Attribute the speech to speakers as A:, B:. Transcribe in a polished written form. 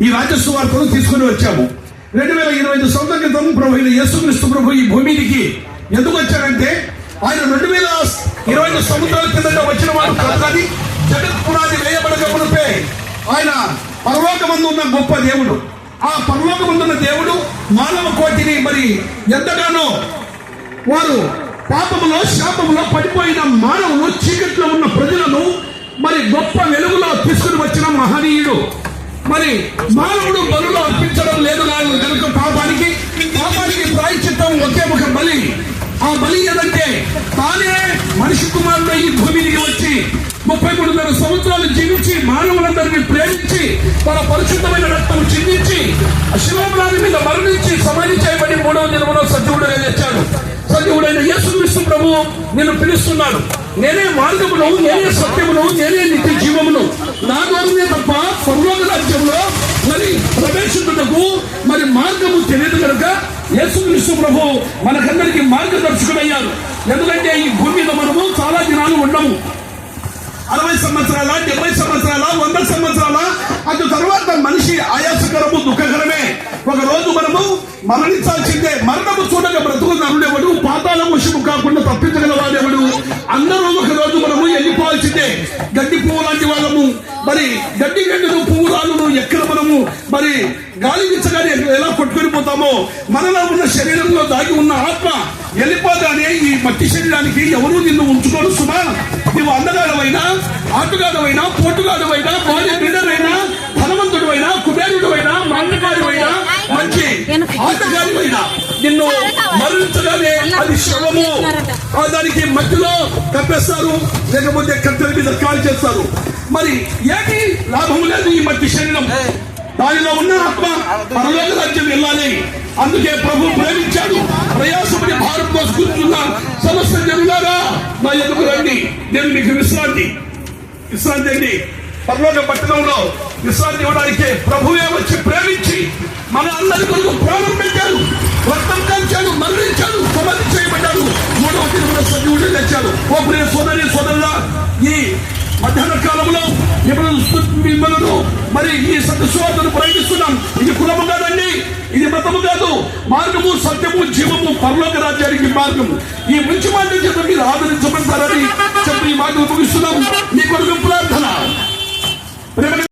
A: ఈ రాజ్య సువార్తను తీసుకుని వచ్చాము. 2025 సంవత్సరాల క్రితం ప్రభు అయిన యేసుక్రీస్తు ప్రభు ఈ భూమికి ఎందుకు వచ్చారంటే ఆయన 2025 సంవత్సరాల కిందట వచ్చిన వాడు కాదని జగత్ పునాది వేయబడక మునిపే ఆయన పరలోకమందు ఉన్న గొప్ప దేవుడు. ఆ పరలోకమందున్న దేవుడు మానవ కోటిని మరి ఎంతగానో వారు పాపములో శాపములో పడిపోయిన మానవులు చీకట్లో ఉన్న ప్రజలను మరి గొప్ప వెలుగులో తీసుకుని వచ్చిన మహనీయుడు. మరి మానవుడు బలులు అర్పించడం లేదు కనుక పాపానికి ప్రాయశ్చిత్తం ఒకే ఒక బలి. ఆ బలి ఏదంటే తానే మనిషి కుమారుడు ఈ భూమికి వచ్చి 33 సంవత్సరాలు జీవించి మానవులందరినీ ప్రేమించి తన పరిశుద్ధమైన రక్తం చిందించి శివములాది మీద మరణించి సమాధి చేయబడి 3వ దినమున సజీవుడుగా తెచ్చాడు. సజీవుడైన యేసుక్రీస్తు ప్రభు నిన్ను పిలుస్తున్నాడు. నేనే మార్గమును, నేనే సత్యమును, నేనే నిత్య జీవమును. నా ద్వారానే తప్ప పరలోక రాజ్యంలో మరి ప్రవేశించుటకు మరి మార్గము తెలియదు కనుక యేసుక్రీస్తు ప్రభు మనకందరికీ మార్గదర్శకుడయ్యారు. ఎందుకంటే ఈ భూమి మీద మనము చాలా దినాలు ఉండము. 60 సంవత్సరాల, 70 సంవత్సరాల, 100 సంవత్సరాల. అటు తర్వాత మనిషి ఆయాసకరము, దుఃఖకరమే. ఒక రోజు మనము మరణించాల్సిందే. మరణము చూడక బ్రతుకు నరుడెవడు, పాతాళ వశము కాకుండా తప్పించగలవాడెవడు. అందరూ ఒక రోజు మనము వెళ్ళిపోవాల్సిందే. గడ్డి పువ్వు లాంటి వాళ్ళము. మరి గడ్డి గడ్డను పువ్వు రాళ్ళను ఎక్కడ మనము మరి గాలి విచ్చగానే ఎలా కొట్టుకొని పోతామో మనలో ఉన్న శరీరంలో దాగి ఉన్న ఆత్మ వెళ్ళిపోగానే ఈ మట్టి శరీరానికి ఎవరూ నిన్ను ఉంచుకోడు సుమా. నువ్వు అందగాడవైనా, ఆటగాడవైనా, పోటుగాడవైనా, బాడీ బిల్డర్ అయినా, ధనవంతుడు అయినా, కుబేరుడు అయినా, మాండగాడివైనా, మంచి ఆటగాడివైనా నిన్ను మరణించగానే అది శవము. దానికి మట్టిలో కప్పేస్తారు, లేకపోతే కట్టెల మీద కాల్ చేస్తారు. మరి ఏమి లాభం లేదు ఈ మట్టి శరీరం. దానిలో ఉన్న ఆత్మ పరలోక రాజ్యం వెళ్ళాలి. అందుకే ప్రభు ప్రేమించాడు. ప్రయాసపడి భారత్ మోసుకుంటున్న సమస్త జనులారా నా ఎదుగు రండి, నేను మీకు విశ్రాంతి అండి. పరలోక పట్టణంలో విశ్రాంతి ఇవ్వడానికి ప్రభువే వచ్చి ప్రేమించి మన అందరి కొరకు ప్రాణం పెట్టాడు, రక్తం కాల్చాడు, మరణించాడు, సమాధి చేయబడ్డాడు, 3వ దినమున సజీవుడు తెచ్చాడు. ఓ ప్రియ సోదరి సోదరులా, ఈ మధ్యాహ్న కాలంలో మిమ్మల్ని మరి ఈ సత్యస్వార్థను ప్రకటిస్తున్నాం. ఇది కులము కాదండి, ఇది మతము కాదు. మార్గము, సత్యము, జీవము, పరలోక రాజ్యానికి మార్గము. ఈ మంచి మాట చేత మీరు ఆదరించబడతారని చెప్పి ఈ మాటలు ముగిస్తున్నాం. మీ కొరకు ప్రార్థన.